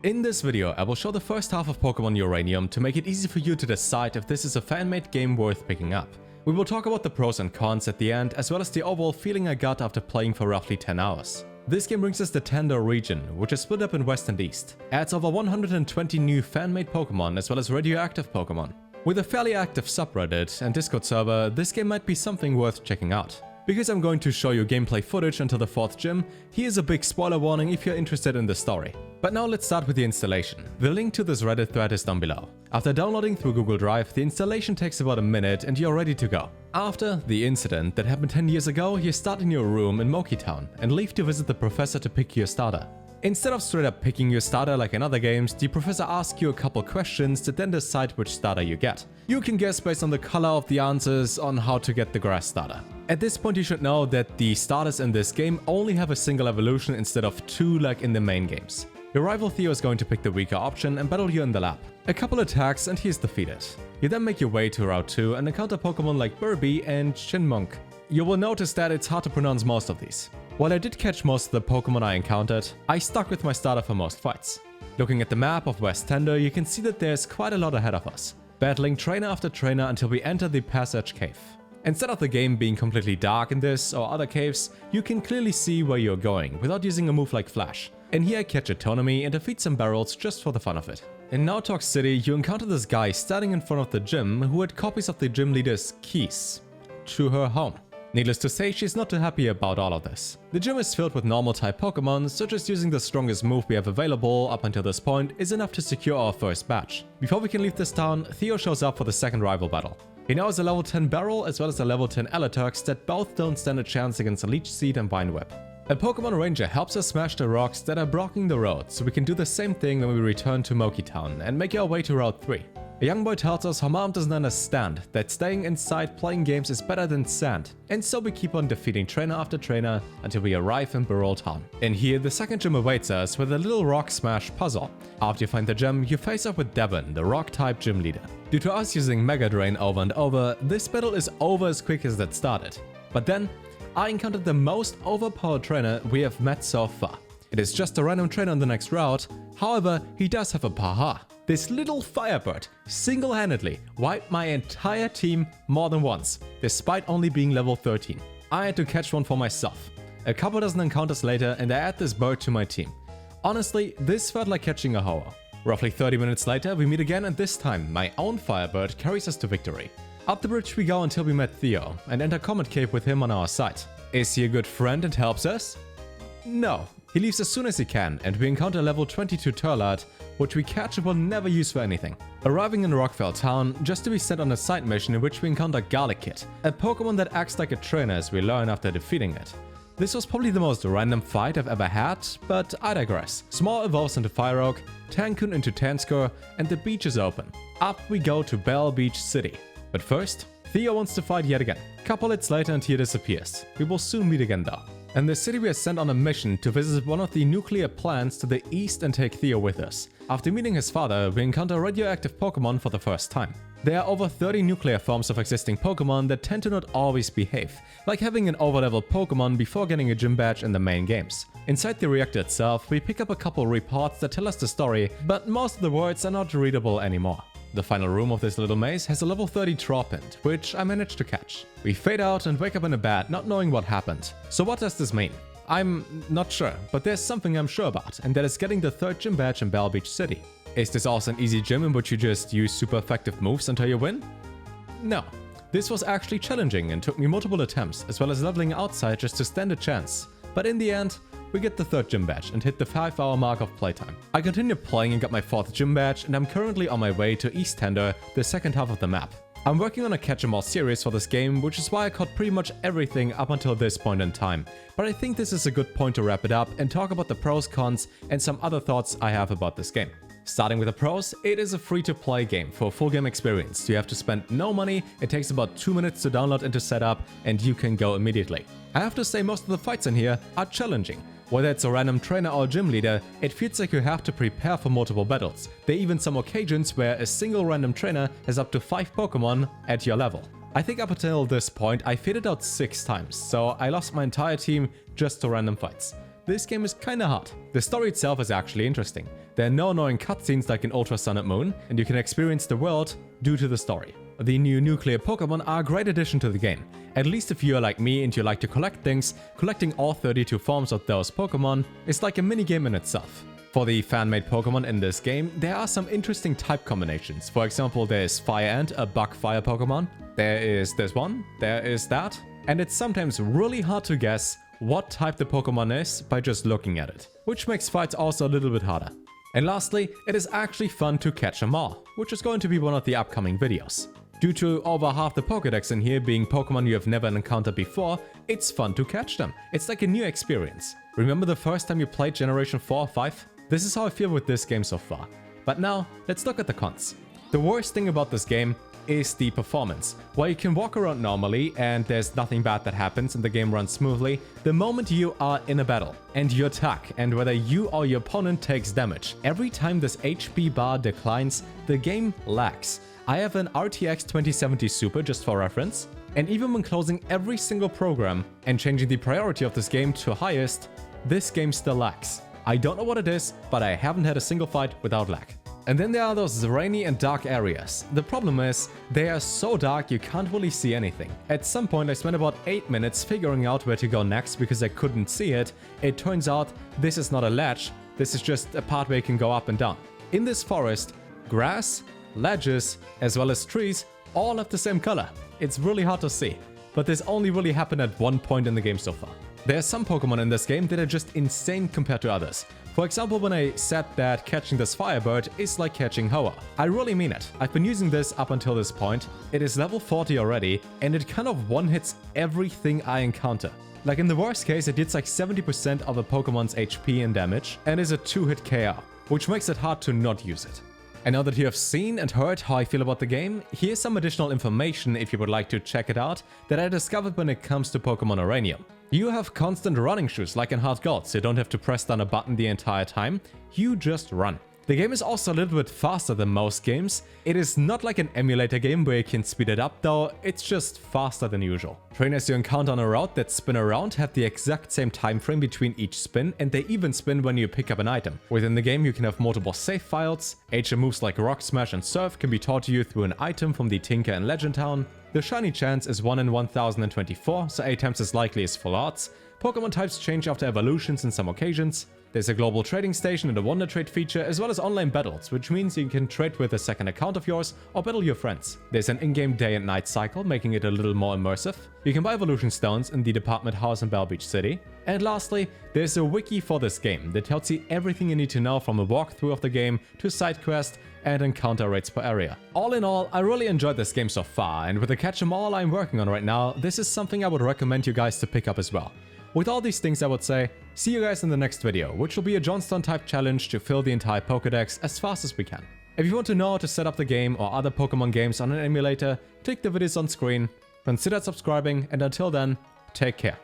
In this video, I will show the first half of Pokemon Uranium to make it easy for you to decide if this is a fan-made game worth picking up. We will talk about the pros and cons at the end, as well as the overall feeling I got after playing for roughly 10 hours. This game brings us the Tender region, which is split up in west and east, adds over 120 new fan-made Pokemon as well as radioactive Pokemon. With a fairly active subreddit and Discord server, this game might be something worth checking out. Because I'm going to show you gameplay footage until the 4th gym, here's a big spoiler warning if you're interested in the story. But now let's start with the installation. The link to this Reddit thread is down below. After downloading through Google Drive, the installation takes about a minute and you're ready to go. After the incident that happened 10 years ago, you start in your room in Moki Town and leave to visit the professor to pick your starter. Instead of straight up picking your starter like in other games, the professor asks you a couple questions to then decide which starter you get. You can guess based on the color of the answers on how to get the grass starter. At this point you should know that the starters in this game only have a single evolution instead of two like in the main games. Your rival Theo is going to pick the weaker option and battle you in the lab. A couple attacks and he's defeated. You then make your way to Route 2 and encounter Pokemon like Burby and Shinmonk. You will notice that it's hard to pronounce most of these. While I did catch most of the Pokemon I encountered, I stuck with my starter for most fights. Looking at the map of West Tender, you can see that there's quite a lot ahead of us, battling trainer after trainer until we enter the Passage Cave. Instead of the game being completely dark in this or other caves, you can clearly see where you're going without using a move like Flash. And here I catch a Tonomi and defeat some barrels just for the fun of it. In Nautalk City, you encounter this guy standing in front of the gym who had copies of the gym leader's keys to her home. Needless to say, she's not too happy about all of this. The gym is filled with normal type Pokemon, so just using the strongest move we have available up until this point is enough to secure our first batch. Before we can leave this town, Theo shows up for the second rival battle. He now has a level 10 Barrel as well as a level 10 Alaturks that both don't stand a chance against a Leech Seed and Vine Whip. A Pokemon Ranger helps us smash the rocks that are blocking the road, so we can do the same thing when we return to Moki Town and make our way to Route 3. A young boy tells us her mom doesn't understand that staying inside playing games is better than sand, and so we keep on defeating trainer after trainer until we arrive in Burrell Town. And here the second gym awaits us with a little rock smash puzzle. After you find the gym, you face off with Devon, the rock type gym leader. Due to us using Mega Drain over and over, this battle is over as quick as that started. But then, I encountered the most overpowered trainer we have met so far. It is just a random trainer on the next route, however, he does have a Paha. This little Firebird single-handedly wiped my entire team more than once, despite only being level 13. I had to catch one for myself. A couple dozen encounters later and I add this bird to my team. Honestly, this felt like catching a Ho-Oh. Roughly 30 minutes later, we meet again and this time, my own Firebird carries us to victory. Up the bridge we go until we met Theo and enter Comet Cave with him on our side. Is he a good friend and helps us? No. He leaves as soon as he can and we encounter level 22 Turlat, which we catch and will never use for anything. Arriving in Rockvale Town just to be sent on a side mission in which we encounter Garlickit, a Pokemon that acts like a trainer as we learn after defeating it. This was probably the most random fight I've ever had, but I digress. Small evolves into Fireoak, Tankun into Tanscore, and the beach is open. Up we go to Bell Beach City. But first, Theo wants to fight yet again. Couple hits later and he disappears. We will soon meet again though. In this city we are sent on a mission to visit one of the nuclear plants to the east and take Theo with us. After meeting his father, we encounter radioactive Pokemon for the first time. There are over 30 nuclear forms of existing Pokemon that tend to not always behave, like having an overleveled Pokemon before getting a gym badge in the main games. Inside the reactor itself, we pick up a couple reports that tell us the story, but most of the words are not readable anymore. The final room of this little maze has a level 30 Tropint, which I managed to catch. We fade out and wake up in a bed not knowing what happened. So what does this mean? I'm not sure, but there's something I'm sure about, and that is getting the 3rd gym badge in Bell Beach City. Is this also an easy gym in which you just use super effective moves until you win? No. This was actually challenging and took me multiple attempts, as well as leveling outside just to stand a chance. But in the end, we get the 3rd gym badge and hit the 5-hour mark of playtime. I continued playing and got my 4th gym badge, and I'm currently on my way to East Tender, the second half of the map. I'm working on a catch-em-all series for this game, which is why I caught pretty much everything up until this point in time. But I think this is a good point to wrap it up and talk about the pros, cons, and some other thoughts I have about this game. Starting with the pros, it is a free-to-play game for a full game experience. You have to spend no money, it takes about 2 minutes to download and to set up, and you can go immediately. I have to say most of the fights in here are challenging. Whether it's a random trainer or gym leader, it feels like you have to prepare for multiple battles. There are even some occasions where a single random trainer has up to 5 Pokemon at your level. I think up until this point I faded out 6 times, so I lost my entire team just to random fights. This game is kinda hard. The story itself is actually interesting. There are no annoying cutscenes like in Ultra Sun and Moon, and you can experience the world due to the story. The new nuclear Pokemon are a great addition to the game. At least if you are like me and you like to collect things, collecting all 32 forms of those Pokemon is like a minigame in itself. For the fan-made Pokemon in this game, there are some interesting type combinations. For example, there is Fire Ant, a bug fire Pokemon. There is this one, there is that. And it's sometimes really hard to guess what type the Pokemon is by just looking at it, which makes fights also a little bit harder. And lastly, it is actually fun to catch them all, which is going to be one of the upcoming videos. Due to over half the Pokédex in here being Pokemon you have never encountered before, it's fun to catch them. It's like a new experience. Remember the first time you played Generation 4 or 5? This is how I feel with this game so far. But now, let's look at the cons. The worst thing about this game is the performance. While you can walk around normally and there's nothing bad that happens and the game runs smoothly, the moment you are in a battle and you attack and whether you or your opponent takes damage, every time this HP bar declines, the game lags. I have an RTX 2070 Super just for reference, and even when closing every single program and changing the priority of this game to highest, this game still lags. I don't know what it is, but I haven't had a single fight without lag. And then there are those rainy and dark areas. The problem is, they are so dark you can't really see anything. At some point I spent about 8 minutes figuring out where to go next because I couldn't see it. It turns out this is not a ledge, this is just a part where you can go up and down. In this forest, grass, ledges, as well as trees all have the same color. It's really hard to see, but this only really happened at one point in the game so far. There are some Pokemon in this game that are just insane compared to others. For example, when I said that catching this Firebird is like catching Hoa. I really mean it. I've been using this up until this point. It is level 40 already, and it kind of one-hits everything I encounter. Like in the worst case, it hits like 70% of a Pokemon's HP and damage, and is a 2-hit KO, which makes it hard to not use it. And now that you have seen and heard how I feel about the game, here's some additional information if you would like to check it out that I discovered when it comes to Pokemon Uranium. You have constant running shoes like in Hard Gold, so you don't have to press down a button the entire time, you just run. The game is also a little bit faster than most games. It is not like an emulator game where you can speed it up though, it's just faster than usual. Trainers you encounter on a route that spin around have the exact same time frame between each spin, and they even spin when you pick up an item. Within the game you can have multiple save files, HM moves like Rock Smash and Surf can be taught to you through an item from the Tinker and Legend Town. The shiny chance is 1 in 1024, so 8 times as likely as full odds. Pokemon types change after evolutions in some occasions. There's a global trading station and a Wonder Trade feature, as well as online battles, which means you can trade with a second account of yours or battle your friends. There's an in-game day and night cycle, making it a little more immersive. You can buy evolution stones in the department house in Bell Beach City. And lastly, there's a wiki for this game that tells you everything you need to know from a walkthrough of the game to side quest and encounter rates per area. All in all, I really enjoyed this game so far, and with the catch 'em all I'm working on right now, this is something I would recommend you guys to pick up as well. With all these things I would say, see you guys in the next video, which will be a Johnstone type challenge to fill the entire Pokédex as fast as we can. If you want to know how to set up the game or other Pokemon games on an emulator, click the videos on screen, consider subscribing, and until then, take care.